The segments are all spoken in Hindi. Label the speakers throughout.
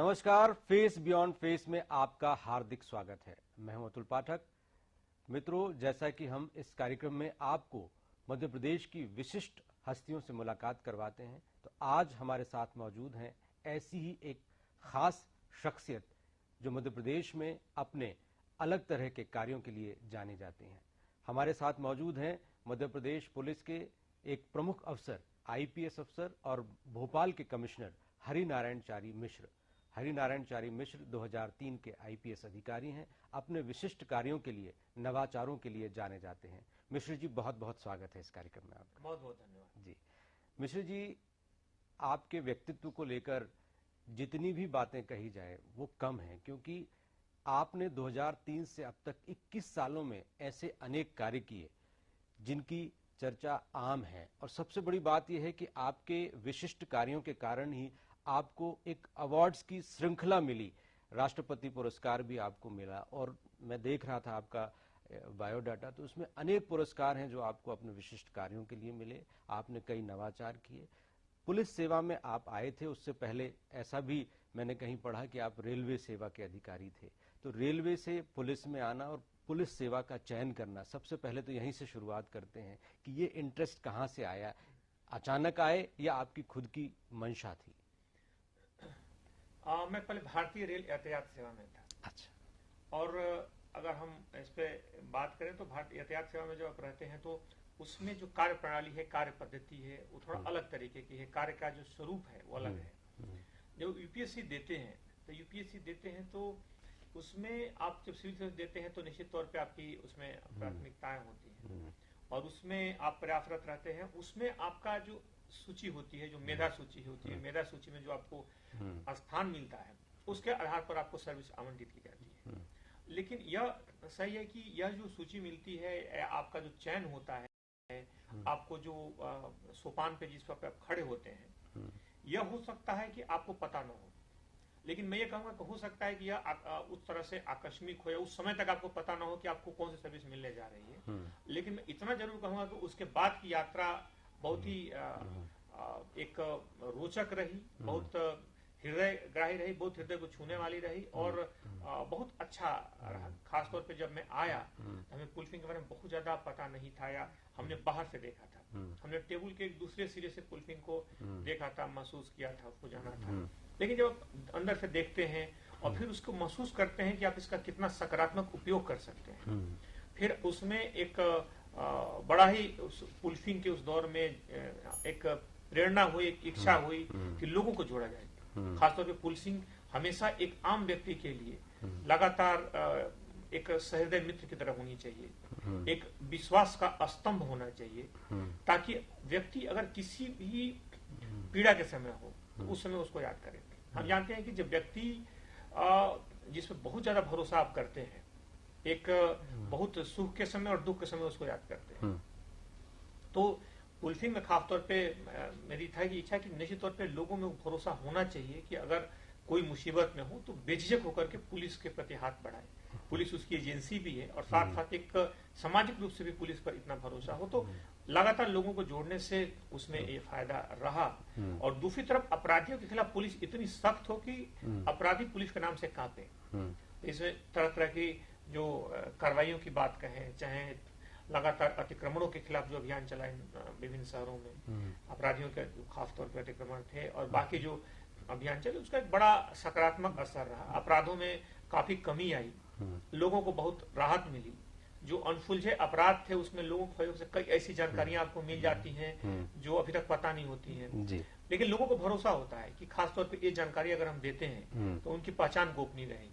Speaker 1: नमस्कार, फेस बियॉन्ड फेस में आपका हार्दिक स्वागत है। मैं हूं अतुल पाठक। मित्रों, जैसा कि हम इस कार्यक्रम में आपको मध्य प्रदेश की विशिष्ट हस्तियों से मुलाकात करवाते हैं, तो आज हमारे साथ मौजूद हैं ऐसी ही एक खास शख्सियत जो मध्य प्रदेश में अपने अलग तरह के कार्यों के लिए जाने जाते हैं। हमारे साथ मौजूद हैं मध्य प्रदेश पुलिस के एक प्रमुख अफसर, आईपीएस अफसर और भोपाल के कमिश्नर हरिनारायण चारी मिश्र। हरिनारायण चारी मिश्र 2003 के आईपीएस अधिकारी हैं। अपने विशिष्ट कार्यों के लिए, नवाचारों के लिए जाने जाते हैं। मिश्र जी, बहुत बहुत स्वागत है इस कार्यक्रम में आपका।
Speaker 2: बहुत बहुत धन्यवाद
Speaker 1: जी मिश्र जी, आपके व्यक्तित्व को लेकर जितनी भी बातें कही जाए वो कम है, क्योंकि आपने 2003 से अब तक 21 सालों में ऐसे अनेक कार्य किए जिनकी चर्चा आम है। और सबसे बड़ी बात यह है कि आपके विशिष्ट कार्यों के कारण ही आपको एक अवार्ड्स की श्रृंखला मिली, राष्ट्रपति पुरस्कार भी आपको मिला। और मैं देख रहा था आपका बायोडाटा, तो उसमें अनेक पुरस्कार हैं जो आपको अपने विशिष्ट कार्यों के लिए मिले। आपने कई नवाचार किए। पुलिस सेवा में आप आए थे, उससे पहले ऐसा भी मैंने कहीं पढ़ा कि आप रेलवे सेवा के अधिकारी थे। तो रेलवे से पुलिस में आना और पुलिस सेवा का चयन करना, सबसे पहले तो यहीं से शुरुआत करते हैं कि ये इंटरेस्ट कहाँ से आया? अचानक आए या आपकी खुद की मंशा थी?
Speaker 2: मैं पहले भारतीय रेल यातायात सेवा में था।
Speaker 1: अच्छा।
Speaker 2: और अगर हम इस पे बात करें तो भारतीय यातायात सेवा में जब आप रहते हैं तो उसमें जो कार्य प्रणाली है, कार्य पद्धति है, वो थोड़ा अलग तरीके की है। कार्य का जो स्वरूप है वो अलग है। जब यूपीएससी देते हैं तो उसमें आप जब सिविल सर्विस देते हैं तो निश्चित तौर पे आपकी उसमें प्राथमिकताएं होती हैं और उसमें आप प्रयासरत रहते हैं। उसमें आपका जो सूची होती है, जो मेधा सूची होती है, मेधा सूची में जो आपको स्थान मिलता है, उसके आधार पर आपको सर्विस आवंटित की जाती है। लेकिन यह सही है कि यह जो सूची मिलती है, आपका जो चयन होता है, आपको जो सोपान पे जिस पर आप खड़े होते हैं, यह हो सकता है कि आपको पता न हो। लेकिन मैं ये कहूंगा कि हो सकता है कि यह उस तरह से आकस्मिक हो या उस समय तक आपको पता ना हो कि आपको कौन सी सर्विस मिलने जा रही है। लेकिन मैं इतना जरूर कहूंगा कि उसके बाद की यात्रा बहुत ही एक रोचक रही, बहुत हृदयग्राही रही, बहुत हृदय को छूने वाली रही और बहुत अच्छा रहा। खासतौर पे जब मैं आया तो हमें पुलिसिंग के बारे में बहुत ज्यादा पता नहीं था, या हमने बाहर से देखा था। हमने टेबल के एक दूसरे सिरे से पुलिसिंग को देखा था, महसूस किया था, उसको जाना था। लेकिन जब आप अंदर से देखते हैं और फिर उसको महसूस करते हैं कि आप इसका कितना सकारात्मक उपयोग कर सकते हैं, फिर उसमें एक बड़ा ही पुलिसिंग के उस दौर में एक प्रेरणा हुई, एक इच्छा हुई कि लोगों को जोड़ा जाए। खासतौर पे पुलिसिंग हमेशा एक आम व्यक्ति के लिए लगातार एक सहृदय मित्र की तरह होनी चाहिए, एक विश्वास का स्तंभ होना चाहिए, ताकि व्यक्ति अगर किसी भी पीड़ा के समय हो तो उस समय उसको याद करें। हम जानते हैं कि जब व्यक्ति जिसमें बहुत ज्यादा भरोसा आप करते हैं, एक बहुत सुख के समय और दुख के समय उसको याद करते हैं। तो पुलिसिंग में खासतौर पे मेरी था कि इच्छा कि निश्चित तौर पे लोगों में भरोसा होना चाहिए कि अगर कोई मुसीबत में हो तो बेझिझक होकर के पुलिस के प्रति हाथ बढ़ाए। पुलिस उसकी एजेंसी भी है और साथ साथ एक सामाजिक रूप से भी पुलिस पर इतना भरोसा हो, तो लगातार लोगों को जोड़ने से उसमें ये फायदा रहा। और दूसरी तरफ अपराधियों के खिलाफ पुलिस इतनी सख्त हो कि अपराधी पुलिस के नाम से कांपे। इसमें तरह तरह की जो कार्रवाइयों की बात कहें, चाहे लगातार अतिक्रमणों के खिलाफ जो अभियान चलाए विभिन्न शहरों में, अपराधियों के खासतौर पर अतिक्रमण थे और बाकी जो अभियान चले, उसका एक बड़ा सकारात्मक असर रहा। अपराधों में काफी कमी आई, लोगों को बहुत राहत मिली। जो अनसुलझे अपराध थे उसमें लोगों को से कई ऐसी जानकारियां आपको मिल जाती हैं जो अभी तक पता नहीं होती हैं। लेकिन लोगों को भरोसा होता है कि खासतौर पर ये जानकारी अगर हम देते हैं तो उनकी पहचान गोपनीय रहेगी,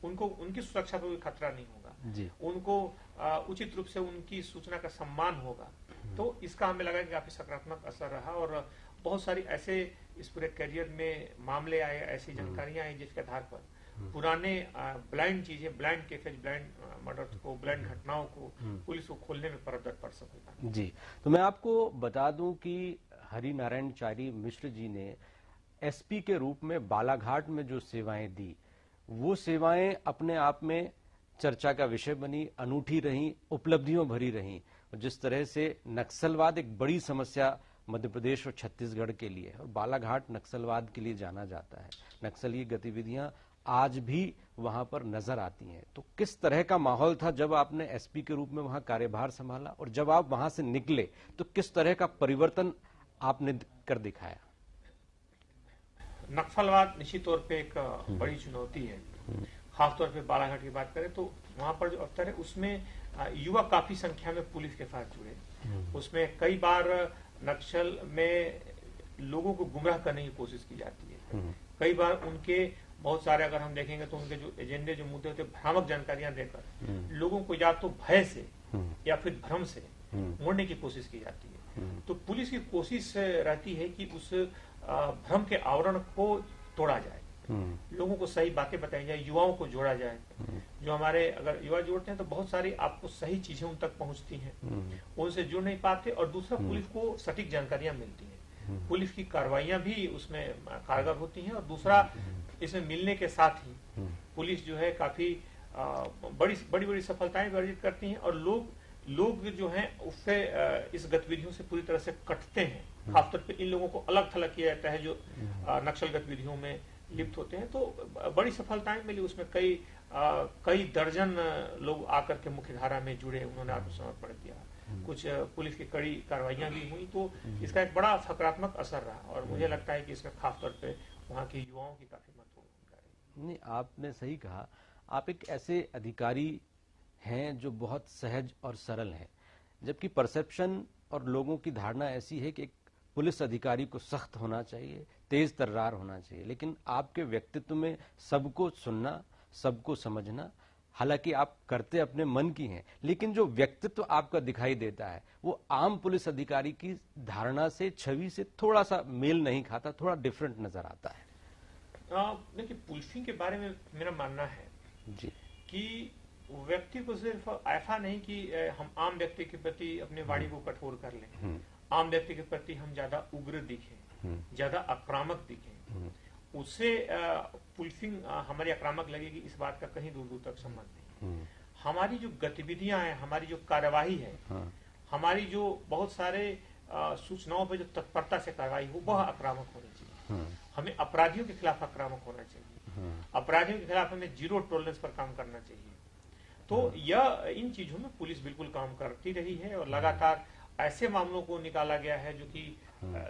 Speaker 2: उनको उनकी सुरक्षा पर कोई खतरा नहीं होगा, उनको उचित रूप से उनकी सूचना का सम्मान होगा। तो इसका हमें लगा कि काफी सकारात्मक असर रहा और बहुत सारी ऐसे इस पूरे करियर में मामले आए, ऐसी जानकारियां आई जिसके आधार पर पुराने ब्लाइंड चीजें, ब्लाइंड केसेज, ब्लाइंड मर्डर को, ब्लाइंड घटनाओं को पुलिस को खोलने में मदद कर सकेगा।
Speaker 1: जी, तो मैं आपको बता दूं कि हरिनारायण चारी मिश्र जी ने एसपी के रूप में बालाघाट में जो सेवाएं दी, वो सेवाएं अपने आप में चर्चा का विषय बनी, अनूठी रहीं, उपलब्धियों भरी रहीं। जिस तरह से नक्सलवाद एक बड़ी समस्या मध्य प्रदेश और छत्तीसगढ़ के लिए, और बालाघाट नक्सलवाद के लिए जाना जाता है। नक्सली गतिविधियां आज भी वहां पर नजर आती हैं। तो किस तरह का माहौल था जब आपने एसपी के रूप में वहां कार्यभार संभाला, और जब आप वहां से निकले तो किस तरह का परिवर्तन आपने कर दिखाया?
Speaker 2: नक्सलवाद निश्चित तौर पे एक बड़ी चुनौती है। खासतौर पे बालाघाट की बात करें तो वहां पर जो अवसर है उसमें युवा काफी संख्या में पुलिस के साथ जुड़े। उसमें कई बार नक्सल में लोगों को गुमराह करने की कोशिश की जाती है। कई बार उनके बहुत सारे अगर हम देखेंगे तो उनके जो एजेंडे जो मुद्दे होते भ्रामक जानकारियां देकर लोगों को या तो भय से या फिर भ्रम से मोड़ने की कोशिश की जाती है। तो पुलिस की कोशिश रहती है कि उस भ्रम के आवरण को तोड़ा जाए, लोगों को सही बातें बताई जाए, युवाओं को जोड़ा जाए। जो हमारे अगर युवा जोड़ते हैं तो बहुत सारी आपको सही चीजें उन तक पहुंचती हैं, उनसे जुड़ नहीं पाते। और दूसरा, पुलिस को सटीक जानकारियां मिलती हैं, पुलिस की कार्रवाइयां भी उसमें कारगर होती हैं। और दूसरा, इसमें मिलने के साथ ही पुलिस जो है काफी बड़ी बड़ी सफलताएं अर्जित करती हैं, और लोग जो हैं उससे इस गतिविधियों से पूरी तरह से कटते हैं। खासतौर पे इन लोगों को अलग थलग किया जाता है जो नक्सल गतिविधियों में लिप्त होते हैं। तो बड़ी सफलताएं मिली उसमें। कई दर्जन लोग आकर के मुख्य धारा में जुड़े, उन्होंने आत्मसमर्पण किया, कुछ पुलिस की कड़ी कार्रवाइयां भी हुई। तो इसका एक बड़ा सकारात्मक असर रहा, और मुझे लगता है कि इसमें खासतौर पे वहाँ के युवाओं की काफी महत्वपूर्ण भूमिका रही।
Speaker 1: नहीं, आपने सही कहा। आप एक ऐसे अधिकारी हैं जो बहुत सहज और सरल हैं, जबकि परसेप्शन और लोगों की धारणा ऐसी है कि एक पुलिस अधिकारी को सख्त होना चाहिए, तेज तर्रार होना चाहिए। लेकिन आपके व्यक्तित्व में सबको सुनना, सबको समझना, हालांकि आप करते अपने मन की हैं, लेकिन जो व्यक्तित्व आपका दिखाई देता है वो आम पुलिस अधिकारी की धारणा से, छवि से थोड़ा सा मेल नहीं खाता, थोड़ा डिफरेंट नजर आता है।
Speaker 2: देखिए, पुलिसिंग के बारे में मेरा मानना है
Speaker 1: जी
Speaker 2: कि व्यक्ति को सिर्फ ऐसा नहीं कि हम आम व्यक्ति के प्रति अपने वाणी को कठोर कर लें, आम व्यक्ति के प्रति हम ज्यादा उग्र दिखें, ज्यादा आक्रामक दिखें, उससे पुलिसिंग हमारी आक्रामक लगेगी, इस बात का कहीं दूर दूर तक संबंध नहीं। हमारी जो गतिविधियां हैं, हमारी जो कार्यवाही है, हमारी जो बहुत सारे सूचनाओं पर जो तत्परता से कार्रवाई हो, वह आक्रामक होनी चाहिए। हमें अपराधियों के खिलाफ आक्रामक होना चाहिए, अपराधियों के खिलाफ हमें जीरो टॉलरेंस पर काम करना चाहिए। तो यह इन चीजों में पुलिस बिल्कुल काम करती रही है, और लगातार ऐसे मामलों को निकाला गया है जो कि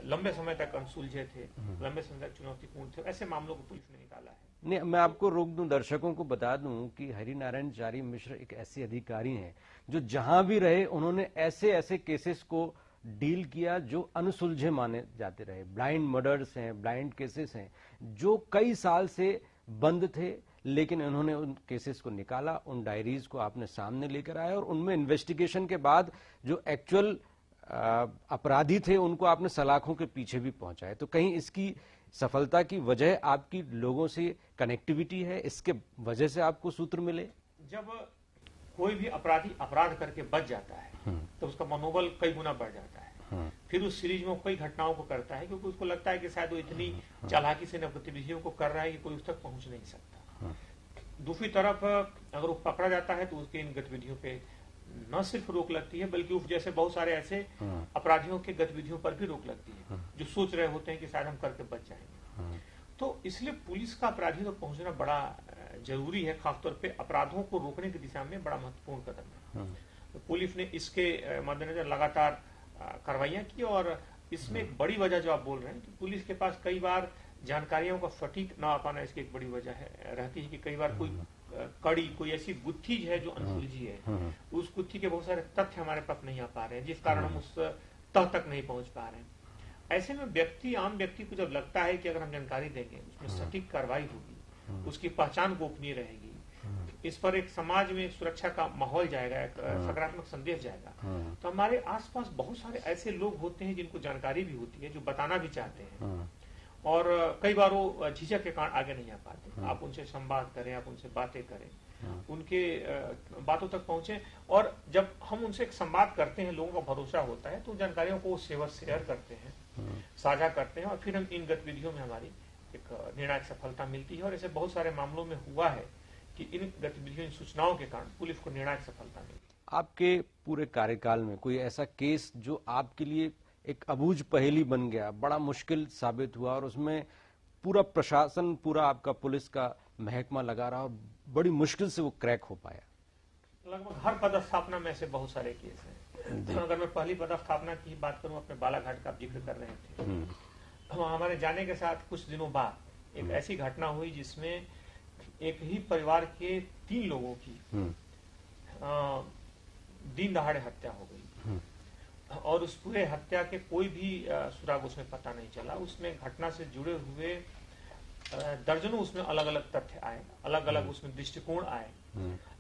Speaker 2: लंबे समय तक अनसुलझे थे, लंबे समय तक चुनौतीपूर्ण थे, ऐसे मामलों को पुलिस ने निकाला है।
Speaker 1: नहीं, मैं आपको रोक दूं, दर्शकों को बता दूं कि हरिनारायण चारी मिश्र एक ऐसे अधिकारी हैं जो जहां भी रहे उन्होंने ऐसे ऐसे केसेस को डील किया जो अनसुलझे माने जाते रहे। ब्लाइंड मर्डर्स हैं, ब्लाइंड केसेस हैं जो कई साल से बंद थे, लेकिन उन्होंने उन केसेस को निकाला, उन डायरीज को आपने सामने लेकर आए, और उनमें इन्वेस्टिगेशन के बाद जो एक्चुअल अपराधी थे उनको आपने सलाखों के पीछे भी पहुंचाए। तो कहीं इसकी सफलता की वजह आपकी लोगों से कनेक्टिविटी है, इसके वजह से आपको सूत्र मिले?
Speaker 2: जब कोई भी अपराधी अपराध करके बच जाता है तो उसका मनोबल कई गुना बढ़ जाता है। फिर उस सीरीज में कई घटनाओं को करता है, क्योंकि उसको लगता है कि शायद वो इतनी चालाकी से गतिविधियों को कर रहा है कि कोई उस तक पहुंच नहीं सकता। दूसरी तरफ अगर वो पकड़ा जाता है तो उसकी इन गतिविधियों पे न सिर्फ रोक लगती है, बल्कि उस जैसे बहुत सारे ऐसे अपराधियों के गतिविधियों पर भी रोक लगती है जो सोच रहे होते हैं कि शायद हम करके बच जाएंगे। तो इसलिए पुलिस का अपराधियों तक पहुंचना बड़ा जरूरी है, खासतौर पे अपराधों को रोकने की दिशा में बड़ा महत्वपूर्ण कदम है। तो पुलिस ने इसके मद्देनजर लगातार कार्रवाइयां की, और इसमें एक बड़ी वजह जो आप बोल रहे हैं कि पुलिस के पास कई बार जानकारियों का सटीक न आ पाना, इसकी एक बड़ी वजह है रहती है कि कई बार कोई कड़ी, कोई ऐसी गुत्थी है जो अनसुलझी है, उस गुत्थी के बहुत सारे तथ्य हमारे पास नहीं आ पा रहे हैं, जिस कारण हम उस तह तक नहीं पहुंच पा रहे हैं। ऐसे में आम व्यक्ति को जब लगता है कि अगर हम जानकारी देंगे उसमें सटीक कार्रवाई होगी, उसकी पहचान गोपनीय रहेगी, इस पर एक समाज में सुरक्षा का माहौल जाएगा, एक सकारात्मक संदेश जाएगा, तो हमारे आसपास बहुत सारे ऐसे लोग होते हैं जिनको जानकारी भी होती है, जो बताना भी चाहते हैं, और कई बार वो झिझक के कारण आगे नहीं आ पाते। आप उनसे संवाद करें, आप उनसे बातें करें, उनके बातों तक पहुंचे, और जब हम उनसे एक संवाद करते हैं, लोगों का भरोसा होता है, तो जानकारियों को शेयर करते हैं, साझा करते हैं, और फिर हम इन गतिविधियों में हमारी एक निर्णायक सफलता मिलती है। और ऐसे बहुत सारे मामलों में हुआ है कि इन गतिविधियों, इन सूचनाओं के कारण पुलिस को निर्णायक सफलता मिली।
Speaker 1: आपके पूरे कार्यकाल में कोई ऐसा केस जो आपके लिए एक अबूझ पहेली बन गया, बड़ा मुश्किल साबित हुआ और उसमें पूरा प्रशासन, पूरा आपका पुलिस का महकमा लगा रहा और बड़ी मुश्किल से वो क्रैक हो पाया।
Speaker 2: लगभग हर पदस्थापना में ऐसे बहुत सारे केस हैं। तो अगर मैं पहली पदस्थापना की बात करूं, अपने बालाघाट का आप जिक्र कर रहे थे, हमारे जाने के साथ कुछ दिनों बाद एक ऐसी घटना हुई जिसमें एक ही परिवार के 3 लोगों की दिन दहाड़े हत्या हो गई और उस पूरे हत्या के कोई भी सुराग उसमें पता नहीं चला। उसमें घटना से जुड़े हुए दर्जनों उसमें अलग अलग तथ्य आए, अलग अलग उसमें दृष्टिकोण आए,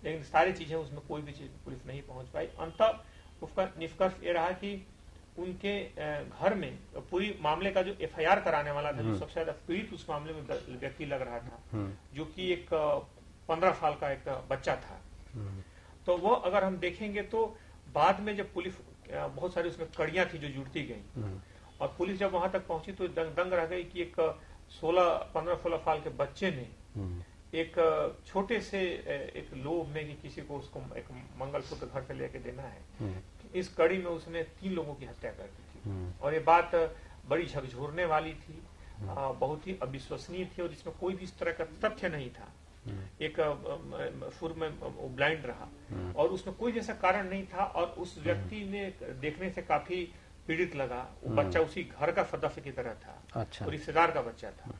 Speaker 2: लेकिन सारी चीजें उसमें कोई भी चीज पुलिस नहीं पहुंच पाई। अंततः उसका निष्कर्ष ये रहा कि उनके घर में पूरी मामले का जो एफआईआर कराने वाला था, जो सबसे ज्यादा पीड़ित उस मामले में व्यक्ति लग रहा था, जो कि एक 15 साल का एक बच्चा था। तो वो अगर हम देखेंगे तो बाद में जब पुलिस, बहुत सारी उसमें कड़ियां थी जो जुड़ती गई और पुलिस जब वहां तक पहुंची तो दंग रह गई कि एक 15-16 साल के बच्चे ने एक छोटे से एक लोभ में कि किसी को उसको एक मंगलसूत्र घर से लेके देना है, इस कड़ी में उसने 3 लोगों की हत्या कर दी थी। और ये बात बड़ी झकझोरने वाली थी, बहुत ही अविश्वसनीय थी और जिसमें कोई भी इस तरह का तथ्य नहीं था। एक फुर में ब्लाइंड रहा और उसमें कोई जैसा कारण नहीं था और उस व्यक्ति ने देखने से काफी पीड़ित लगा। वो बच्चा उसी घर का सदस्य की तरह था,
Speaker 1: अच्छा।
Speaker 2: और रिश्तेदार का बच्चा था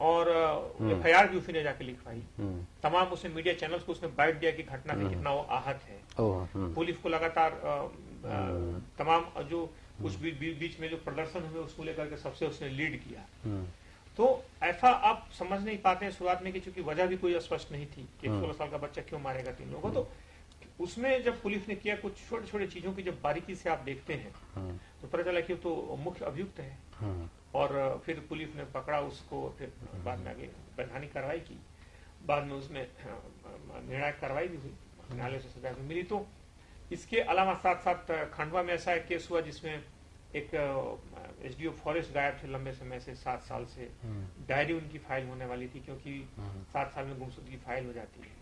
Speaker 2: और एफआईआर भी उसी ने जाके लिखवाई। तमाम उसने मीडिया चैनल्स को उसने बाइट दिया कि घटना से कितना वो आहत है। पुलिस को लगातार तमाम जो कुछ बीच में जो प्रदर्शन हुए उसको लेकर के सबसे उसने लीड किया। तो ऐसा आप समझ नहीं पाते हैं शुरुआत में कि चूंकि वजह भी कोई स्पष्ट नहीं थी कि 16 साल का बच्चा क्यों मारेगा 3 लोगों को। तो उसमें जब पुलिस ने किया, कुछ छोटे छोटे चीजों की जब बारीकी से आप देखते हैं तो पता चला कि तो मुख्य अभियुक्त है। और फिर पुलिस ने पकड़ा उसको, फिर बाद में आगे वैधानिक कार्रवाई की, बाद में उसमें निर्णायक कार्रवाई भी हुई, न्यायालय से सजा मिली। तो इसके अलावा साथ साथ खंडवा में ऐसा एक केस हुआ जिसमें एक एसडीओ फॉरेस्ट गायब थे लंबे समय से, 7 साल से। डायरी उनकी फाइल होने वाली थी क्योंकि 7 साल में गुमशुदगी फाइल हो जाती है।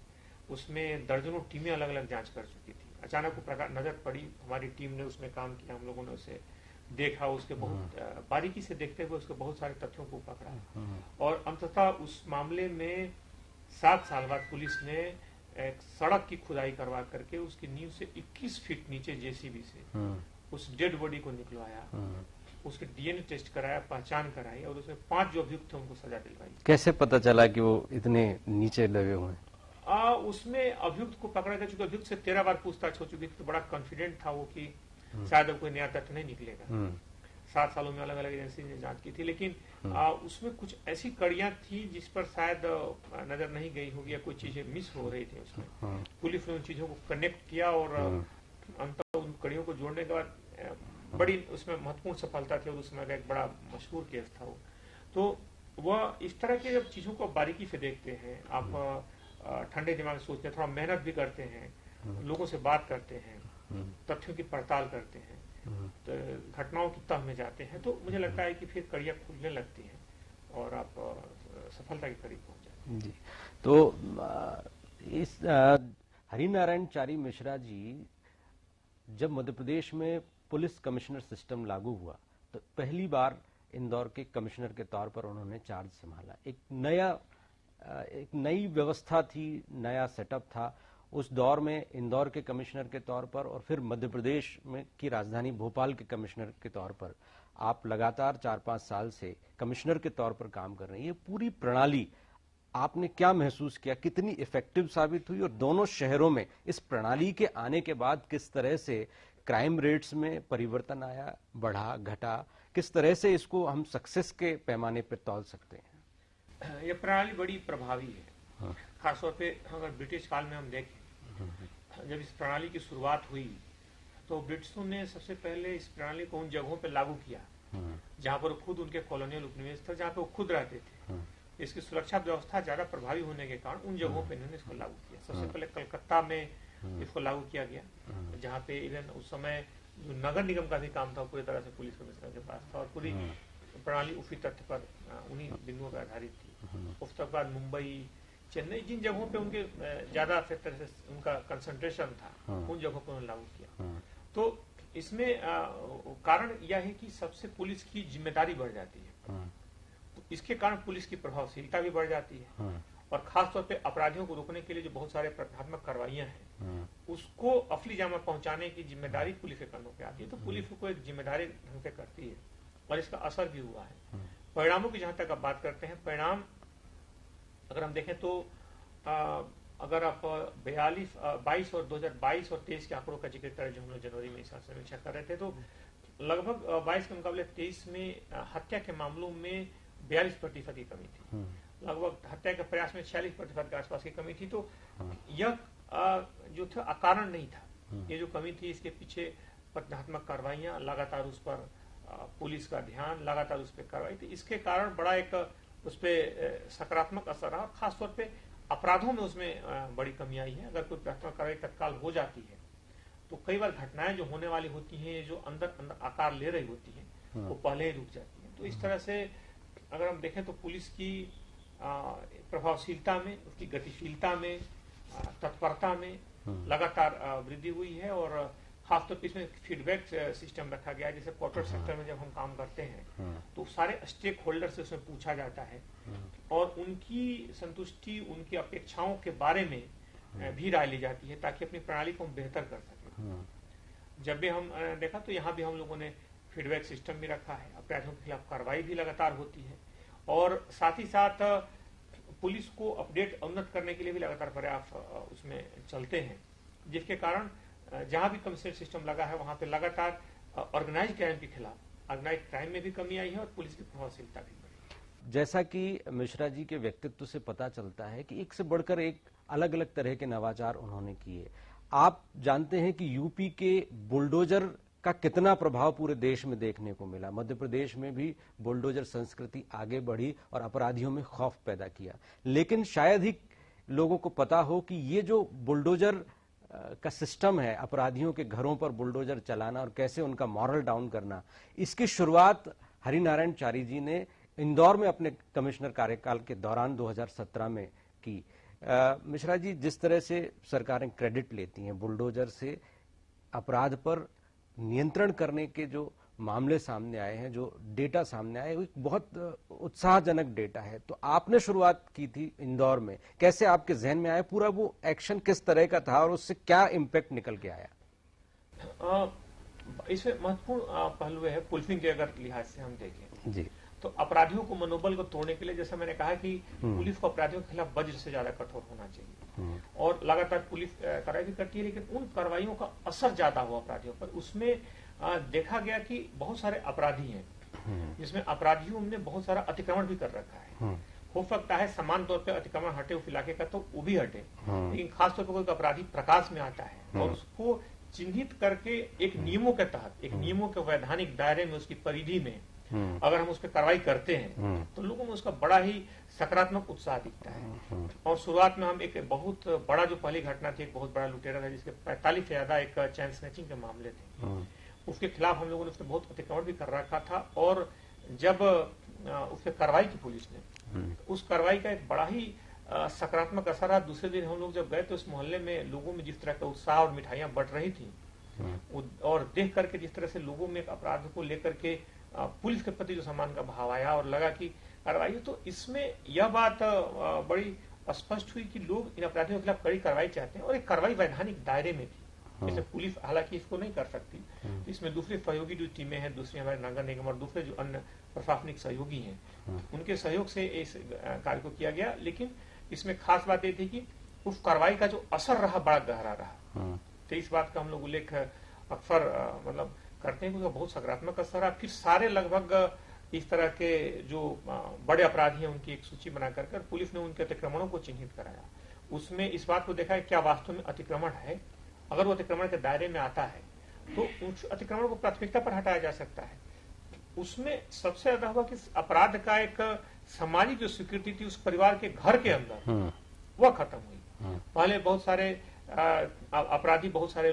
Speaker 2: उसमें दर्जनों टीमें अलग अलग जांच कर चुकी थी। अचानक वो प्रकार नजर पड़ी, हमारी टीम ने उसमें काम किया, हम लोगों ने उसे देखा, उसके बहुत बारीकी से देखते हुए उसके बहुत सारे तथ्यों को पकड़ा और अंततः उस मामले में 7 साल बाद पुलिस ने एक सड़क की खुदाई करवा करके उसकी नींव से 21 फीट नीचे जेसीबी से उस डेड बॉडी को निकलवाया, उसके डीएनए टेस्ट कराया, पहचान कराई और उसमें 5 जो अभियुक्त थे उनको सजा दिलवाई।
Speaker 1: कैसे पता चला कि वो इतने नीचे लगे हुए हैं?
Speaker 2: उसमें अभियुक्त को पकड़ा गया, चूंकि अभियुक्त से 13 बार पूछताछ हो चुकी थी तो बड़ा कॉन्फिडेंट था वो कि शायद अब कोई नया तथ्य नहीं निकलेगा। 7 सालों में अलग अलग एजेंसी ने जांच की थी, लेकिन उसमें कुछ ऐसी कड़ियां थी जिस पर शायद नजर नहीं गई होगी या कोई चीजें मिस हो रही थी उसमें। पुलिस ने उन चीजों को कनेक्ट किया और अंत उन कड़ियों को जोड़ने के बाद बड़ी उसमें महत्वपूर्ण सफलता थी और उसमें एक बड़ा मशहूर केस था वो। तो वह इस तरह के जब चीजों को बारीकी से देखते हैं, आप ठंडे दिमाग से सोचते हैं, थोड़ा मेहनत भी करते हैं, लोगों से बात करते हैं, तथ्यों की पड़ताल करते हैं, तो घटनाओं की तह में जाते हैं, तो मुझे लगता है कि फिर कड़ियां खुलने लगती हैं और आप सफलता के करीब पहुंच जाते हैं।
Speaker 1: जी, तो इस हरिनारायण चारी मिश्रा जी, जब मध्य प्रदेश में पुलिस कमिश्नर सिस्टम लागू हुआ तो पहली बार इंदौर के कमिश्नर के तौर पर उन्होंने चार्ज संभाला। एक नई व्यवस्था थी, नया सेटअप था। उस दौर में इंदौर के कमिश्नर के तौर पर और फिर मध्य प्रदेश में की राजधानी भोपाल के कमिश्नर के तौर पर आप लगातार 4-5 साल से कमिश्नर के तौर पर काम कर रहे हैं। ये पूरी प्रणाली आपने क्या महसूस किया, कितनी इफेक्टिव साबित हुई और दोनों शहरों में इस प्रणाली के आने के बाद किस तरह से क्राइम रेट्स में परिवर्तन आया, बढ़ा, घटा, किस तरह से इसको हम सक्सेस के पैमाने पर तौल सकते हैं?
Speaker 2: ये प्रणाली बड़ी प्रभावी है। खासतौर पे अगर ब्रिटिश काल में हम देखें, जब इस प्रणाली की शुरुआत हुई तो ब्रिटिशों ने सबसे पहले इस प्रणाली को उन जगहों पर लागू किया जहां पर खुद उनके कॉलोनियल उपनिवेश था, जहां पे वो खुद रहते थे। इसकी सुरक्षा व्यवस्था ज्यादा प्रभावी होने के कारण उन जगहों पे इन्होंने इसको लागू किया। सबसे पहले कलकत्ता में इसको लागू किया गया, जहाँ पे इवन उस समय जो नगर निगम का भी काम था पूरी तरह से पुलिस कमिश्नर के पास था और पूरी प्रणाली उसी तथ्य पर उन्हीं बिंदुओं पर आधारित थी। उसके बाद मुंबई, चेन्नई, जिन जगहों पे उनके ज्यादा तरह से उनका कंसंट्रेशन था, उन जगहों पर उन्होंने लागू किया। तो इसमें कारण यह है कि सबसे पुलिस की जिम्मेदारी बढ़ जाती है। तो इसके कारण पुलिस की प्रभावशीलता भी बढ़ जाती है और खासतौर पे अपराधियों को रोकने के लिए जो बहुत सारे प्रतिबंधात्मक कार्रवाइयां हैं उसको असली जामा पहुंचाने की जिम्मेदारी पुलिस के कंधों पे आती है। तो पुलिस को एक जिम्मेदारी ढंग से करती है और इसका असर भी हुआ है। परिणामों की जहां तक आप बात करते हैं, परिणाम अगर हम देखें तो अगर आप 22 और 2022 और 23 के आंकड़ों का जिक्र करें जो हम लोग जनवरी में इस समीक्षा कर रहे थे, तो लगभग 22 के मुकाबले 23 में हत्या के मामलों में 42% की कमी थी। लगभग हत्या के प्रयास में 46% के आसपास की कमी थी। तो यह जो था अकारण नहीं था। ये जो कमी थी इसके पीछे प्रतिबंधात्मक कार्रवाइयां, लगातार उस पर पुलिस का ध्यान, लगातार उस पर कार्रवाई थी। इसके कारण बड़ा एक उस पर सकारात्मक असर रहा। खासतौर पे अपराधों में उसमें बड़ी कमी आई है। अगर कोई प्राथमिक कार्रवाई तत्काल हो जाती है तो कई बार घटनाएं जो होने वाली होती हैं, जो अंदर आकार ले रही होती हैं, वो पहले ही रुक जाती हैं। तो इस तरह से अगर हम देखें तो पुलिस की प्रभावशीलता में, उसकी गतिशीलता में, तत्परता में लगातार वृद्धि हुई है। और खासतौर पर इसमें फीडबैक सिस्टम रखा गया है। जैसे कॉर्पोरेट सेक्टर में जब हम काम करते हैं तो सारे स्टेक होल्डर से उसमें पूछा जाता है और उनकी संतुष्टि, उनकी अपेक्षाओं के बारे में भी राय ली जाती है ताकि अपनी प्रणाली को हम बेहतर कर सकें। जब भी हम देखा तो यहाँ भी हम लोगों ने फीडबैक सिस्टम भी रखा है। अपराधियों के खिलाफ कार्रवाई भी लगातार होती है और साथ ही साथ पुलिस को अपडेट उन्नत करने के लिए भी लगातार प्रयास उसमें चलते हैं, जिसके कारण जहां भी कमिश्नरेट सिस्टम लगा है वहां पे लगातार ऑर्गेनाइज्ड क्राइम के खिलाफ, ऑर्गेनाइज्ड क्राइम में भी कमी आई है और पुलिस की प्रभावशीलता भी बढ़ी।
Speaker 1: जैसा कि मिश्रा जी के व्यक्तित्व से पता चलता है कि एक से बढ़कर एक अलग अलग तरह के नवाचार उन्होंने किए। आप जानते हैं कि यूपी के बुलडोजर का कितना प्रभाव पूरे देश में देखने को मिला। मध्य प्रदेश में भी बुलडोजर संस्कृति आगे बढ़ी और अपराधियों में खौफ पैदा किया। लेकिन शायद ही लोगों को पता हो कि ये जो बुलडोजर का सिस्टम है, अपराधियों के घरों पर बुलडोजर चलाना और कैसे उनका मॉरल डाउन करना, इसकी शुरुआत हरिनारायण चारी जी ने इंदौर में अपने कमिश्नर कार्यकाल के दौरान 2017 में की। मिश्रा जी, जिस तरह से सरकारें क्रेडिट लेती हैं, बुलडोजर से अपराध पर नियंत्रण करने के जो मामले सामने आए हैं, जो डेटा सामने आए, वो बहुत उत्साहजनक डेटा है। तो आपने शुरुआत की थी इंदौर में, कैसे आपके जहन में आया, पूरा वो एक्शन किस तरह का था और उससे क्या इम्पैक्ट निकल के आया?
Speaker 2: इसमें महत्वपूर्ण पहलू है पुलिसिंग के अगर लिहाज से हम देखें
Speaker 1: जी,
Speaker 2: तो अपराधियों को मनोबल को तोड़ने के लिए, जैसा मैंने कहा कि पुलिस को अपराधियों के खिलाफ वज्र से ज्यादा कठोर होना चाहिए और लगातार पुलिस कार्रवाई भी करती है, लेकिन उन कार्रवाइयों का असर ज्यादा हुआ अपराधियों पर। उसमें देखा गया कि बहुत सारे अपराधी हैं जिसमें अपराधियों ने बहुत सारा अतिक्रमण भी कर रखा है। हो सकता है समान तौर पे अतिक्रमण हटे उस इलाके का तो वो भी हटे, लेकिन खासतौर पर कोई अपराधी प्रकाश में आता है और उसको चिन्हित करके एक नियमों के तहत, एक नियमों के वैधानिक दायरे में, उसकी परिधि में अगर हम उस पर कार्रवाई करते हैं तो लोगों में उसका बड़ा ही सकारात्मक उत्साह दिखता है। और शुरुआत में हम एक बहुत बड़ा, जो पहली घटना थी, एक बहुत बड़ा लुटेरा था जिसके 45 से ज्यादा एक चैन स्नैचिंग के मामले थे, उसके खिलाफ हम लोगों ने उसमें बहुत अतिक्रमण भी कर रखा था। और जब उस पर कार्रवाई की पुलिस ने, उस कार्रवाई का एक बड़ा ही सकारात्मक असर रहा। दूसरे दिन हम लोग जब गए तो उस मोहल्ले में लोगों में जिस तरह का उत्साह और मिठाइयां बट रही थी और देख करके जिस तरह से लोगों में एक अपराध को लेकर के पुलिस के प्रति जो सम्मान का भाव आया और लगा कि कार्रवाई, तो इसमें यह बात बड़ी स्पष्ट हुई कि लोग इन अपराधियों के खिलाफ कड़ी कार्रवाई चाहते हैं और एक कार्रवाई वैधानिक दायरे में थी। जैसे पुलिस हालांकि इसको नहीं कर सकती, तो इसमें दूसरे सहयोगी जो टीमें हैं, दूसरे हमारे नगर निगम और दूसरे जो अन्य प्रशासनिक सहयोगी हैं, उनके सहयोग से इस कार्य को किया गया। लेकिन इसमें खास बात यह थी कि उस कार्रवाई का जो असर रहा बड़ा गहरा रहा। तो इस बात का हम लोग उल्लेख अक्सर मतलब करते हैं कि बहुत सकारात्मक असर रहा। फिर सारे लगभग इस तरह के जो बड़े अपराधी हैं उनकी एक सूची बना कर पुलिस ने उनके अतिक्रमणों को चिन्हित कराया। उसमें इस बात को देखा है क्या वास्तव में अतिक्रमण है, अगर वो अतिक्रमण के दायरे में आता है तो उस अतिक्रमण को प्राथमिकता पर हटाया जा सकता है। उसमें सबसे ज्यादा हुआ कि अपराध का एक सामाजिक जो स्वीकृति थी उस परिवार के घर के अंदर वह खत्म हुई। पहले बहुत सारे अपराधी, बहुत सारे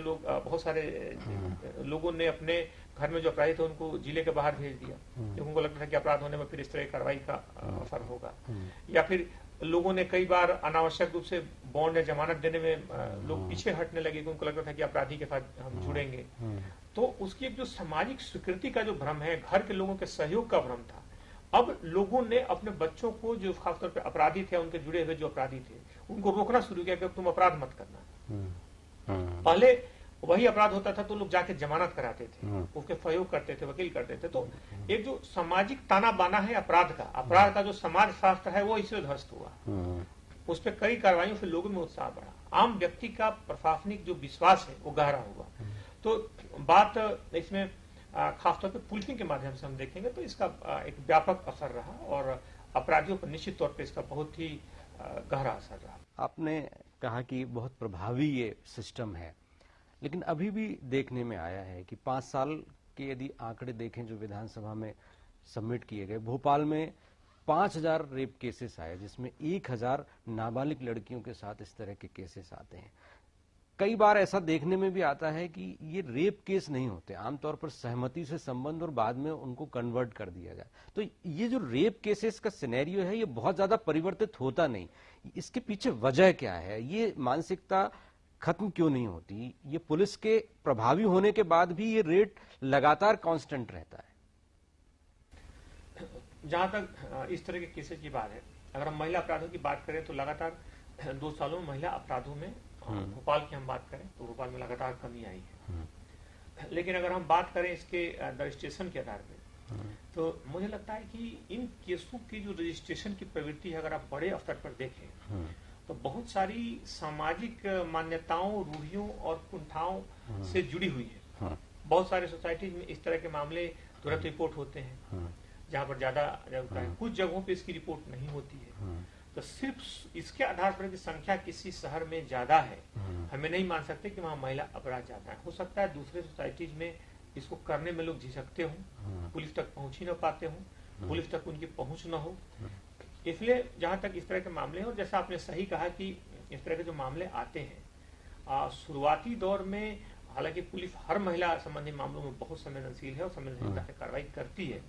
Speaker 2: लोगों ने अपने घर में जो अपराधी थे उनको जिले के बाहर भेज दिया क्योंकि उनको लगता था कि अपराध होने में फिर इस तरह की कार्रवाई का असर होगा। या फिर लोगों ने कई बार अनावश्यक रूप से बॉन्ड या जमानत देने में लोग पीछे हटने लगे, उनको लगता था कि अपराधी के साथ हम जुड़ेंगे। तो उसकी एक जो सामाजिक स्वीकृति का जो भ्रम है, घर के लोगों के सहयोग का भ्रम था, अब लोगों ने अपने बच्चों को, जो खासतौर पर अपराधी थे, उनके जुड़े हुए जो अपराधी थे, उनको रोकना शुरू किया कि तुम अपराध मत करना। पहले वही अपराध होता था तो लोग जाके जमानत कराते थे, उसके सहयोग करते थे, वकील करते थे। तो एक जो सामाजिक ताना बाना है अपराध का जो समाज शास्त्र है वो इससे ध्वस्त हुआ। उस पर कई कार्रवाइयों से लोगों में उत्साह बढ़ा, आम व्यक्ति का प्रशासनिक जो विश्वास है वो गहरा हुआ। तो बात इसमें खासतौर पर पुलिसिंग के माध्यम से हम देखेंगे तो इसका एक व्यापक असर रहा और अपराधियों पर निश्चित तौर पर इसका बहुत ही गहरा असर रहा।
Speaker 1: आपने कहा कि बहुत प्रभावी ये सिस्टम है, लेकिन अभी भी देखने में आया है कि 5 साल के यदि आंकड़े देखें जो विधानसभा में सबमिट किए गए, भोपाल में 5000 रेप केसेस आए, जिसमें 1000 नाबालिग लड़कियों के साथ इस तरह के केसेस आते हैं। कई बार ऐसा देखने में भी आता है कि ये रेप केस नहीं होते, आमतौर पर सहमति से संबंध और बाद में उनको कन्वर्ट कर दिया जाए। तो ये जो रेप केसेस का सिनेरियो है ये बहुत ज्यादा परिवर्तित होता नहीं, इसके पीछे वजह क्या है? ये मानसिकता खत्म क्यों नहीं होती? ये पुलिस के प्रभावी होने के बाद भी ये रेट लगातार कांस्टेंट रहता है।
Speaker 2: जहां तक इस तरह के केसेस की बात है, अगर हम महिला अपराधों की बात करें तो लगातार 2 सालों में महिला अपराधों में भोपाल की हम बात करें तो भोपाल में लगातार कमी आई है। लेकिन अगर हम बात करें इसके रजिस्ट्रेशन के आधार पर, तो मुझे लगता है कि इन केसों की जो रजिस्ट्रेशन की प्रवृत्ति है, अगर आप बड़े स्तर पर देखें तो बहुत सारी सामाजिक मान्यताओं, रूढ़ियों और कुंठाओं से जुड़ी हुई है। बहुत सारे सोसाइटीज में इस तरह के मामले तुरंत रिपोर्ट होते हैं, जहां पर ज्यादा होता है। कुछ जगहों पे इसकी रिपोर्ट नहीं होती है। तो सिर्फ इसके आधार पर कि संख्या किसी शहर में ज्यादा है, हमें नहीं मान सकते कि वहां महिला अपराध ज्यादा है। हो सकता है दूसरे सोसाइटीज में इसको करने में लोग झिझकते हों, पुलिस तक पहुंच ही न पाते हों, पुलिस तक उनकी पहुंच न हो। इसलिए जहां तक इस तरह के मामले हैं, और जैसा आपने सही कहा कि इस तरह के जो मामले आते हैं, शुरुआती दौर में हालांकि पुलिस हर महिला संबंधी मामलों में बहुत संवेदनशील है और संवेदनशीलता से कार्रवाई करती है,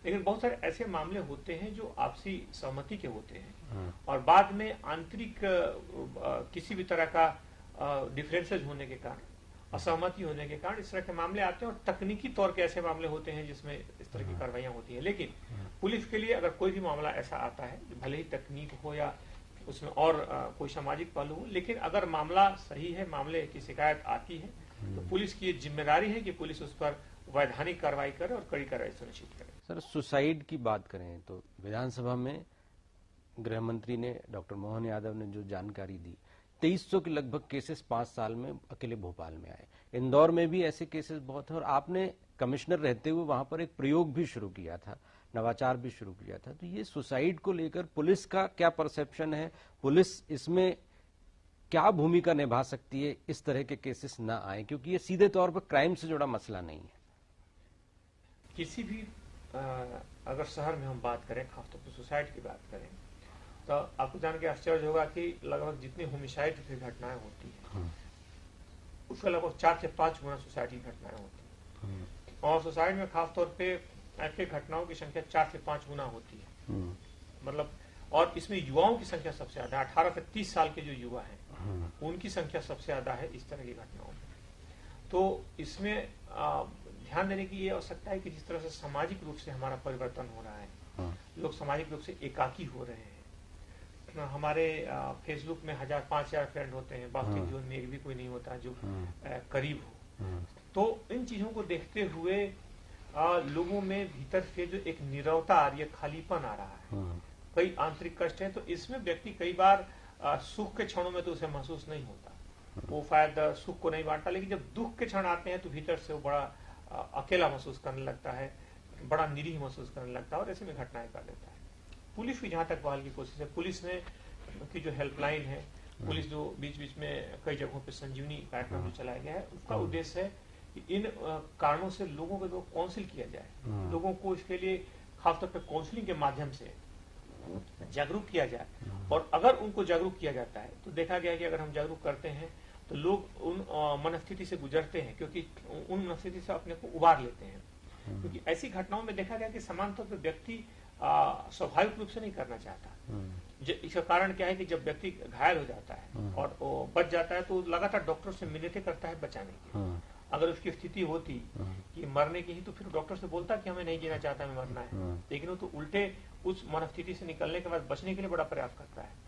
Speaker 2: लेकिन बहुत सारे ऐसे मामले होते हैं जो आपसी सहमति के होते हैं और बाद में आंतरिक किसी भी तरह का डिफरेंसेज होने के कारण, असहमति होने के कारण इस तरह के मामले आते हैं। और तकनीकी तौर के ऐसे मामले होते हैं जिसमें इस तरह की कार्रवाइयां होती हैं। लेकिन पुलिस के लिए अगर कोई भी मामला ऐसा आता है, भले ही तकनीक हो या उसमें और कोई सामाजिक पहलू हो, लेकिन अगर मामला सही है, मामले की शिकायत आती है, तो पुलिस की जिम्मेदारी है कि पुलिस उस पर वैधानिक कार्रवाई करे और कड़ी कार्रवाई सुनिश्चित करे।
Speaker 1: सर, सुसाइड की बात करें तो विधानसभा में गृह मंत्री ने, डॉक्टर मोहन यादव ने जो जानकारी दी, 2300 के लगभग केसेस 5 साल में अकेले भोपाल में आए। इंदौर में भी ऐसे केसेस बहुत हैं और आपने कमिश्नर रहते हुए वहां पर एक प्रयोग भी शुरू किया था, नवाचार भी शुरू किया था। तो ये सुसाइड को लेकर पुलिस का क्या परसेप्शन है? पुलिस इसमें क्या भूमिका निभा सकती है इस तरह के केसेस ना आए, क्योंकि ये सीधे तौर पर क्राइम से जुड़ा मसला नहीं है।
Speaker 2: किसी भी अगर शहर में हम बात करें, खासतौर पर सुसाइड की बात करें, तो आपको जान के आश्चर्य होगा कि लगभग जितनी होमिसाइड की घटनाएं होती है उसका लगभग 4 से 5 गुना सुसाइड की घटनाएं होती है। और सुसाइड में खासतौर पे ऐसे घटनाओं की संख्या 4 से 5 गुना होती है। मतलब, और इसमें युवाओं की संख्या सबसे ज्यादा, 18 से 30 साल के जो युवा हैं उनकी संख्या सबसे ज्यादा है इस तरह की घटनाओं में। तो इसमें ध्यान देने की ये आवश्यकता है कि जिस तरह से सामाजिक रूप से हमारा परिवर्तन हो रहा है, लोग सामाजिक रूप से एकाकी हो रहे हैं। हमारे फेसबुक में 1000-5000 फ्रेंड होते हैं, बाकी जीवन में एक भी कोई नहीं होता जो करीब हो। तो इन चीजों को देखते हुए लोगों में भीतर से जो एक नीरवता आ रही है, खालीपन आ रहा है, कई आंतरिक कष्ट है। तो इसमें व्यक्ति कई बार सुख के क्षणों में तो उसे महसूस नहीं होता, वो शायद सुख को नहीं बांटता, लेकिन जब दुख के क्षण आते हैं तो भीतर से वो बड़ा अकेला महसूस करने लगता है, बड़ा निरीह महसूस करने लगता है और ऐसे में घटनाएं कर देता है। पुलिस भी जहां तक बहाल की कोशिश है, पुलिस ने की जो हेल्पलाइन है, पुलिस जो बीच बीच में कई जगहों पे संजीवनी कार्यक्रम जो चलाया गया है, उसका उद्देश्य है कि इन कारणों से लोगों को काउंसिल किया जाए, लोगों को इसके लिए खासतौर पर काउंसलिंग के माध्यम से जागरूक किया जाए। और अगर उनको जागरूक किया जाता है तो देखा गया है कि अगर हम जागरूक करते हैं तो लोग उन मनस्थिति से गुजरते हैं, क्योंकि उन मनस्थिति से अपने को उबार लेते हैं। क्योंकि ऐसी घटनाओं में देखा गया कि समान तौर पर व्यक्ति स्वाभाविक रूप से नहीं करना चाहता, इसका कारण क्या है कि जब व्यक्ति घायल हो जाता है और वो बच जाता है तो लगातार डॉक्टर से मिन्नतें करता है बचाने की। अगर उसकी स्थिति होती कि मरने की ही तो फिर डॉक्टर से बोलता कि हमें नहीं जीना चाहता, हमें मरना है, लेकिन वो तो उल्टे उस मनस्थिति से निकलने के बाद बचने के लिए बड़ा प्रयास करता है।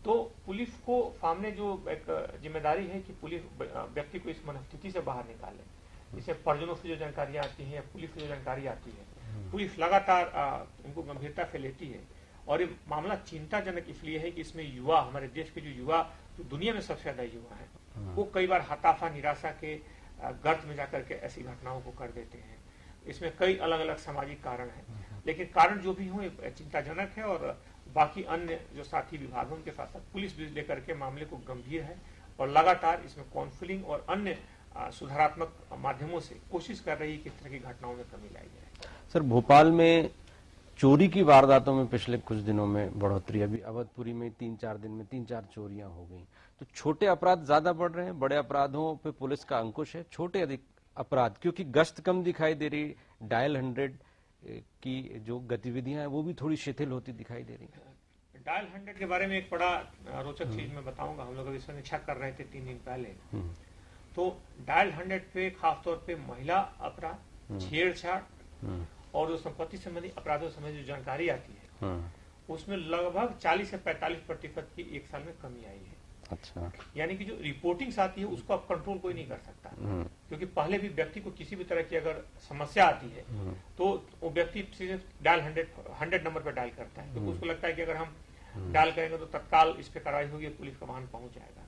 Speaker 2: तो पुलिस को सामने जो एक जिम्मेदारी है कि पुलिस व्यक्ति को इस मनस्थिति से बाहर निकाले। इसे परिजनों से जो जानकारी आती है या पुलिस से जो जानकारी आती है, पुलिस लगातार उनको गंभीरता से लेती है। और ये मामला चिंताजनक इसलिए है कि इसमें युवा, हमारे देश के जो युवा, जो दुनिया में सबसे ज्यादा युवा है, वो कई बार हताशा निराशा के गर्त में जाकर के ऐसी घटनाओं को कर देते हैं। इसमें कई अलग अलग सामाजिक कारण हैं, लेकिन कारण जो भी हो चिंताजनक है। और बाकी अन्य जो साथी विभाग हैं उनके साथ साथ पुलिस भी लेकर के मामले को गंभीर है और लगातार इसमें काउंसलिंग और अन्य सुधारात्मक माध्यमों से कोशिश कर रही है कि इस तरह की घटनाओं में कमी लाई जाए।
Speaker 1: सर, भोपाल में चोरी की वारदातों में पिछले कुछ दिनों में बढ़ोतरी, अभी अवधपुरी में 3-4 दिन में 3-4 चोरियां हो गई। तो छोटे अपराध ज्यादा बढ़ रहे हैं, बड़े अपराधों पे पुलिस का अंकुश है, छोटे अधिक अपराध क्योंकि गश्त कम दिखाई दे रही, डायल 100 की जो गतिविधियां हैं वो भी थोड़ी शिथिल होती दिखाई दे रही है।
Speaker 2: डायल 100 के बारे में एक बड़ा रोचक चीज मैं बताऊंगा। हम लोग अभी समीक्षा कर रहे थे 3 दिन पहले। तो डायल 100 पे खासतौर पे महिला अपराध, छेड़छाड़ और जो संपत्ति संबंधी अपराधों संबंधी जो जानकारी आती है, उसमें लगभग 40 से 45% की एक साल में कमी आई है।
Speaker 1: अच्छा,
Speaker 2: यानी कि जो रिपोर्टिंग आती है उसको अब कंट्रोल कोई नहीं कर सकता, क्योंकि पहले भी व्यक्ति को किसी भी तरह की अगर समस्या आती है तो वो व्यक्ति सिर्फ डायल 100 नंबर पर डायल करता है, क्योंकि उसको लगता है कि अगर हम डायल करेंगे तो तत्काल इस पे कार्रवाई होगी, पुलिस का वाहन पहुंच जाएगा।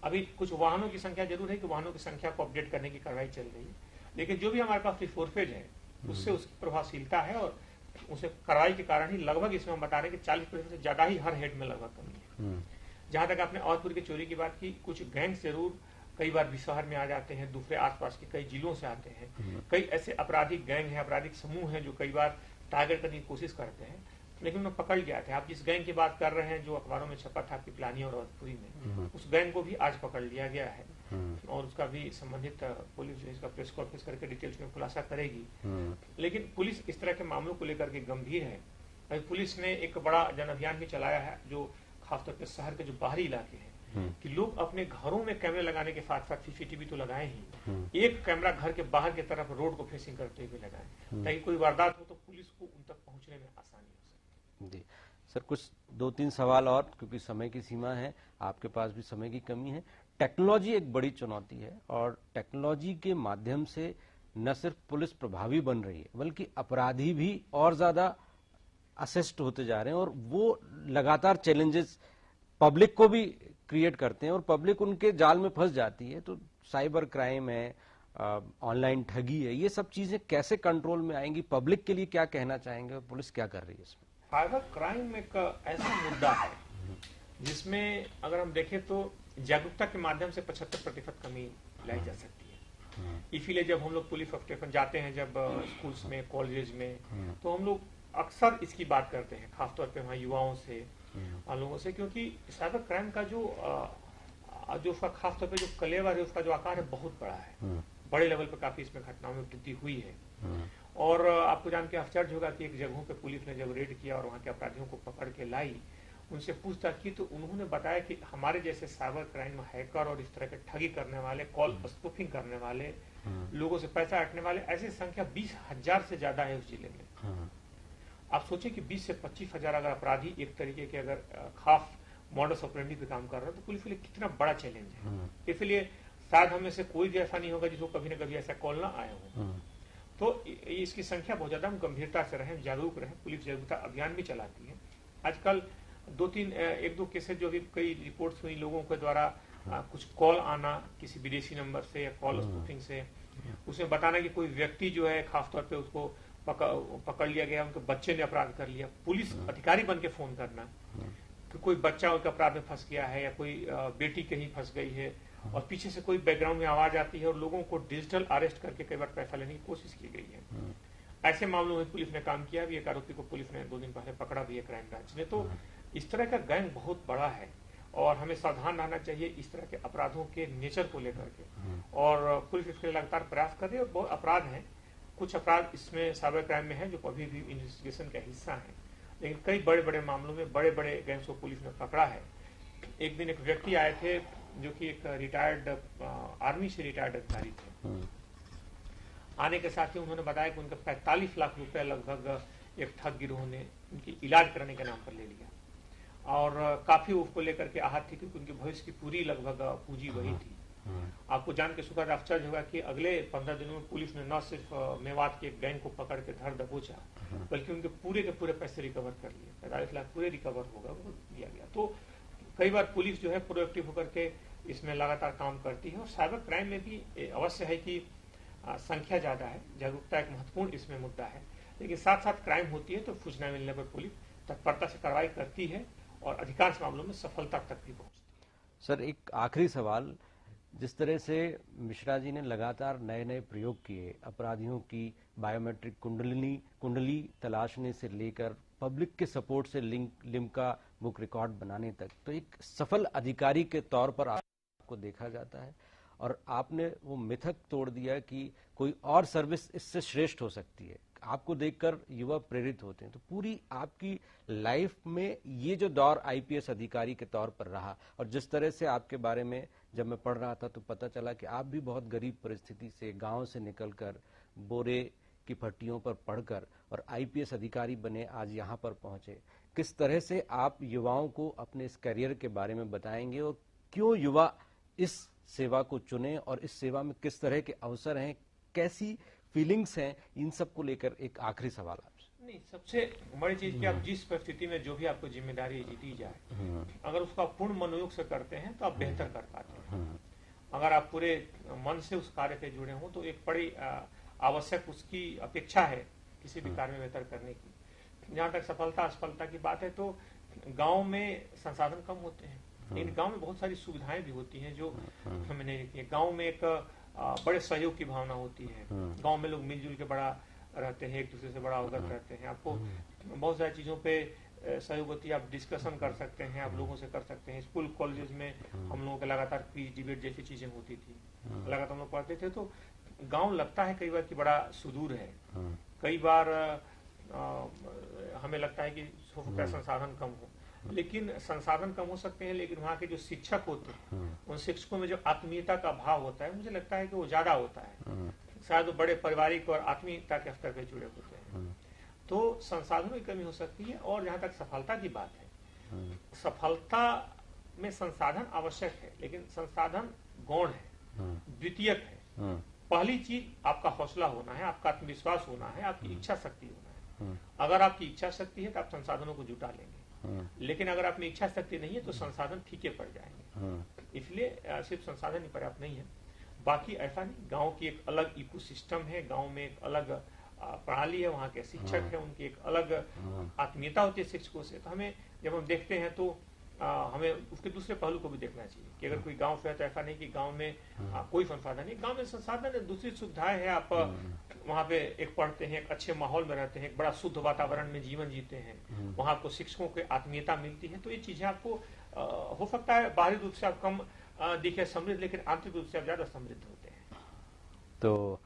Speaker 2: अभी कुछ वाहनों की संख्या जरूर है कि वाहनों की संख्या को अपडेट करने की कार्रवाई चल रही है, लेकिन जो भी हमारे पास रिफोर्सेज है उससे उसकी प्रभावशीलता है और उसे कार्रवाई के कारण ही लगभग इसमें हम बता रहे हैं कि 40% से ज्यादा ही हर हेड में लगभग कमी है। जहां तक आपने अवधपुर की चोरी की बात की, कुछ गैंग जरूर कई बार भी शहर में आ जाते हैं, दूसरे आसपास के कई जिलों से आते हैं। कई ऐसे आपराधिक गैंग हैं, आपराधिक समूह हैं जो कई बार टारगेट करने की कोशिश करते हैं, लेकिन उन्हें पकड़ लिया था। आप जिस गैंग की बात कर रहे हैं जो अखबारों में छपा था पिपलानी और अवधपुरी में, उस गैंग को भी आज पकड़ लिया गया है और उसका भी संबंधित पुलिस इसका प्रेस कॉन्फ्रेंस करके डिटेल्स में खुलासा करेगी। लेकिन पुलिस इस तरह के मामलों को लेकर के गंभीर है। पुलिस ने एक बड़ा जन अभियान भी चलाया है, जो खासतौर पर शहर के जो बाहरी इलाके हैं, कि लोग अपने घरों में कैमरे लगाने के साथ साथ सीसीटीवी तो लगाए ही, एक कैमरा घर के बाहर की तरफ रोड को फेसिंग करते हुए लगाए, ताकि कोई वारदात हो तो पुलिस को उन तक पहुंचने में आसानी हो सके।
Speaker 1: जी सर, कुछ 2-3 सवाल और, क्योंकि समय की सीमा है, आपके पास भी समय की कमी है। टेक्नोलॉजी एक बड़ी चुनौती है और टेक्नोलॉजी के माध्यम से न सिर्फ पुलिस प्रभावी बन रही है बल्कि अपराधी भी और ज्यादा असिस्ट होते जा रहे हैं और वो लगातार चैलेंजेस पब्लिक को भी क्रिएट करते हैं और पब्लिक उनके जाल में फंस जाती है। तो साइबर क्राइम है, ऑनलाइन ठगी है, ये सब चीजें कैसे कंट्रोल में आएंगी? पब्लिक के लिए क्या कहना चाहेंगे और पुलिस क्या कर रही है इसमें?
Speaker 2: साइबर क्राइम एक ऐसा मुद्दा है जिसमें अगर हम देखें तो जागरूकता के माध्यम से 75% कमी लाई जा सकती है। इसीलिए जब हम लोग पुलिस स्टेशन जाते हैं, जब स्कूल्स में, कॉलेजेस में, तो हम लोग अक्सर इसकी बात करते हैं, खासतौर पे वहाँ युवाओं से और लोगों से, क्योंकि साइबर क्राइम का जो उसका खासतौर पे जो कलेवर है, उसका जो आकार है बहुत बड़ा है। बड़े लेवल पे काफी इसमें घटनाओं में वृद्धि हुई है। और आपको जान के आश्चर्य होगा कि एक जगहों पे पुलिस ने जब रेड किया और वहाँ के अपराधियों को पकड़ के लाई, उनसे पूछताछ की, तो उन्होंने बताया कि हमारे जैसे साइबर क्राइम हैकर और इस तरह के ठगी करने वाले, कॉल स्पूफिंग करने वाले, लोगों से पैसा हटने वाले, ऐसी संख्या 20,000 से ज्यादा है उस जिले में। आप सोचें कि 20 से 25,000 अगर अपराधी एक तरीके के अगर खास मॉडस ऑपरेंडी पे काम कर रहे हैं तो पुलिस के लिए कितना बड़ा चैलेंज है। इसलिए शायद हमें से कोई भी ऐसा नहीं होगा जिसको कभी न कभी ऐसा कॉल ना आया हो। तो इसकी संख्या बहुत ज्यादा, हम गंभीरता से रहें, जागरूक रहें। पुलिस जागरूकता अभियान भी चलाती है। आजकल 1-2 केसेस जो भी कई रिपोर्ट्स हुई लोगों के द्वारा, कुछ कॉल आना किसी विदेशी नंबर से या कॉल स्पूफिंग से, उसमें बताना कि कोई व्यक्ति जो है खासतौर पे उसको पकड़ लिया गया, उनके बच्चे ने अपराध कर लिया, पुलिस अधिकारी बन के फोन करना कि कोई बच्चा उनके अपराध में फंस गया है या कोई बेटी कहीं फंस गई है और पीछे से कोई बैकग्राउंड में आवाज आती है और लोगों को डिजिटल अरेस्ट करके कई बार पैसा लेने की कोशिश की गई है। ऐसे मामलों में पुलिस ने काम किया भी। एक आरोपी को पुलिस ने 2 दिन पहले पकड़ा भी है, क्राइम ब्रांच ने। तो इस तरह का गैंग बहुत बड़ा है और हमें सावधान रहना चाहिए इस तरह के अपराधों के नेचर को लेकर के। और पुलिस इसके लिए लगातार प्रयास कर रही है और बहुत अपराध है, कुछ अपराध इसमें साइबर क्राइम में है जो अभी भी इन्वेस्टिगेशन का हिस्सा है, लेकिन कई बड़े बड़े मामलों में बड़े बड़े गैंग्स को पुलिस ने पकड़ा है। एक दिन एक व्यक्ति आए थे जो कि एक रिटायर्ड आर्मी से रिटायर्ड अधिकारी थे। आने के साथ ही उन्होंने बताया कि उनका 45 लाख रुपए लगभग एक ठग गिरोह ने उनकी इलाज कराने के नाम पर ले लिया, और काफी उसको लेकर के आहत थी क्योंकि उनके भविष्य की पूरी लगभग पूंजी वही थी। आपको जान के सुखद आश्चर्य होगा कि अगले 15 दिनों में पुलिस ने न सिर्फ मेवात के एक गैंग को पकड़ के धर दबोचा, बल्कि उनके पूरे के पूरे पैसे रिकवर कर लिए। 45 लाख पूरे रिकवर होगा वो दिया गया। तो कई बार पुलिस जो है प्रोएक्टिव होकर के इसमें लगातार काम करती है, और साइबर क्राइम में भी अवश्य है कि संख्या ज्यादा है, जागरूकता एक महत्वपूर्ण इसमें मुद्दा है, लेकिन साथ साथ क्राइम होती है तो सूचना मिलने पर पुलिस तत्परता से कार्रवाई करती है और अधिकांश मामलों में सफलता तक भी पहुंचती है।
Speaker 1: सर, एक आखिरी सवाल, जिस तरह से मिश्रा जी ने लगातार नए नए प्रयोग किए, अपराधियों की बायोमेट्रिक कुंडली तलाशने से लेकर पब्लिक के सपोर्ट से लिम्का बुक रिकॉर्ड बनाने तक, तो एक सफल अधिकारी के तौर पर आपको देखा जाता है, और आपने वो मिथक तोड़ दिया कि कोई और सर्विस इससे श्रेष्ठ हो सकती है। आपको देखकर युवा प्रेरित होते हैं। तो पूरी आपकी लाइफ में ये जो दौर आईपीएस अधिकारी के तौर पर रहा, और जिस तरह से आपके बारे में जब मैं पढ़ रहा था तो पता चला कि आप भी बहुत गरीब परिस्थिति से, गांव से निकलकर, बोरे की भट्टियों पर पढ़कर और आईपीएस अधिकारी बने, आज यहाँ पर पहुंचे। किस तरह से आप युवाओं को अपने इस करियर के बारे में बताएंगे, और क्यों युवा इस सेवा को चुने, और इस सेवा में किस तरह के अवसर हैं, कैसी फीलिंग्स हैं, इन सब को लेकर एक आखिरी सवाल आपसे।
Speaker 2: नहीं, सबसे बड़ी चीज कि आप जिस परिस्थिति में जो भी आपको जिम्मेदारी दी जाए, अगर उसका पूर्ण मनोयोग से करते हैं तो आप बेहतर कर पाते हैं। अगर आप पूरे मन से उस कार्य पे जुड़े हों तो एक बड़ी आवश्यक उसकी अपेक्षा है किसी भी कार्य में बेहतर करने की। जहाँ तक सफलता असफलता की बात है तो गांव में संसाधन कम होते हैं, लेकिन गांव में बहुत सारी सुविधाएं भी होती हैं जो हमें नहीं दिखती है। गांव में एक बड़े सहयोग की भावना होती है। गांव में लोग मिलजुल के बड़ा रहते हैं, एक दूसरे से बड़ा अवगत रहते हैं। आपको बहुत सारी चीजों पे सहयोग होती है, आप डिस्कशन कर सकते हैं, आप लोगों से कर सकते हैं। स्कूल कॉलेजेस में हम लोगों के लगातार क्विज डिबेट जैसी चीजें होती थी, लगातार हम लोग पढ़ते थे। तो गांव लगता है कई बार कि बड़ा सुदूर है, कई बार हमें लगता है कि संसाधन कम हो, लेकिन संसाधन कम हो सकते हैं, लेकिन वहाँ के जो शिक्षक होते हैं उन शिक्षकों में जो आत्मीयता का भाव होता है, मुझे लगता है कि वो ज्यादा होता है। शायद वो बड़े पारिवारिक और आत्मीयता के स्तर पे जुड़े होते हैं। तो संसाधनों की कमी हो सकती है। और जहाँ तक सफलता की बात है, सफलता में संसाधन आवश्यक है, लेकिन संसाधन गौण है, द्वितीयक है। पहली चीज आपका हौसला होना है, आपका आत्मविश्वास होना है, आपकी इच्छा शक्ति होना है। अगर आपकी इच्छा शक्ति है तो आप संसाधनों को जुटा लेंगे, लेकिन अगर आप में इच्छा शक्ति नहीं है तो संसाधन फीके पड़ जाएंगे। इसलिए सिर्फ संसाधन ही पर्याप्त नहीं है। बाकी ऐसा नहीं, गांव की एक अलग इकोसिस्टम है, गांव में एक अलग प्रणाली है, वहाँ के शिक्षक है, उनकी एक अलग आत्मीयता होती है शिक्षकों से। तो हमें जब हम देखते हैं तो हमें उसके दूसरे पहलू को भी देखना चाहिए कि अगर कोई गांव से है तो ऐसा नहीं कि गांव में कोई संसाधन नहीं। गांव में संसाधन है, दूसरी सुविधाएं हैं। आप वहाँ पे एक पढ़ते हैं, एक अच्छे माहौल में रहते हैं, एक बड़ा शुद्ध वातावरण में जीवन जीते हैं, वहाँ आपको शिक्षकों की आत्मीयता मिलती है। तो ये चीजें आपको हो सकता है बाहरी रूप से आप कम दिखे समृद्ध, लेकिन आंतरिक रूप से आप ज्यादा समृद्ध होते हैं।
Speaker 1: तो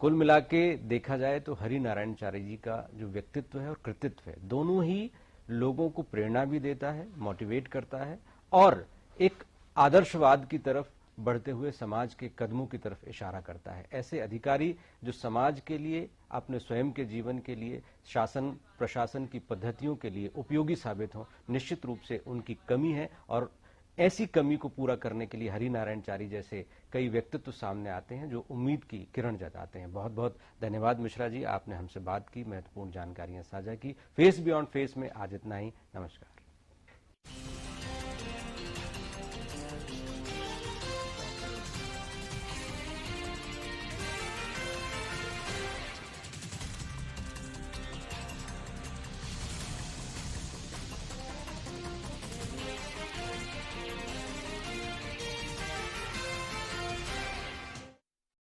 Speaker 1: कुल मिला के देखा जाए तो हरि नारायण चारी जी का जो व्यक्तित्व है और कृतित्व है, दोनों ही लोगों को प्रेरणा भी देता है, मोटिवेट करता है, और एक आदर्शवाद की तरफ बढ़ते हुए समाज के कदमों की तरफ इशारा करता है। ऐसे अधिकारी जो समाज के लिए, अपने स्वयं के जीवन के लिए, शासन प्रशासन की पद्धतियों के लिए उपयोगी साबित हों, निश्चित रूप से उनकी कमी है, और ऐसी कमी को पूरा करने के लिए हरि नारायण चारी जैसे कई व्यक्तित्व सामने आते हैं जो उम्मीद की किरण जगाते हैं। बहुत बहुत धन्यवाद मिश्रा जी, आपने हमसे बात की, महत्वपूर्ण जानकारियां साझा की। फेस बियॉन्ड फेस में आज इतना ही। नमस्कार।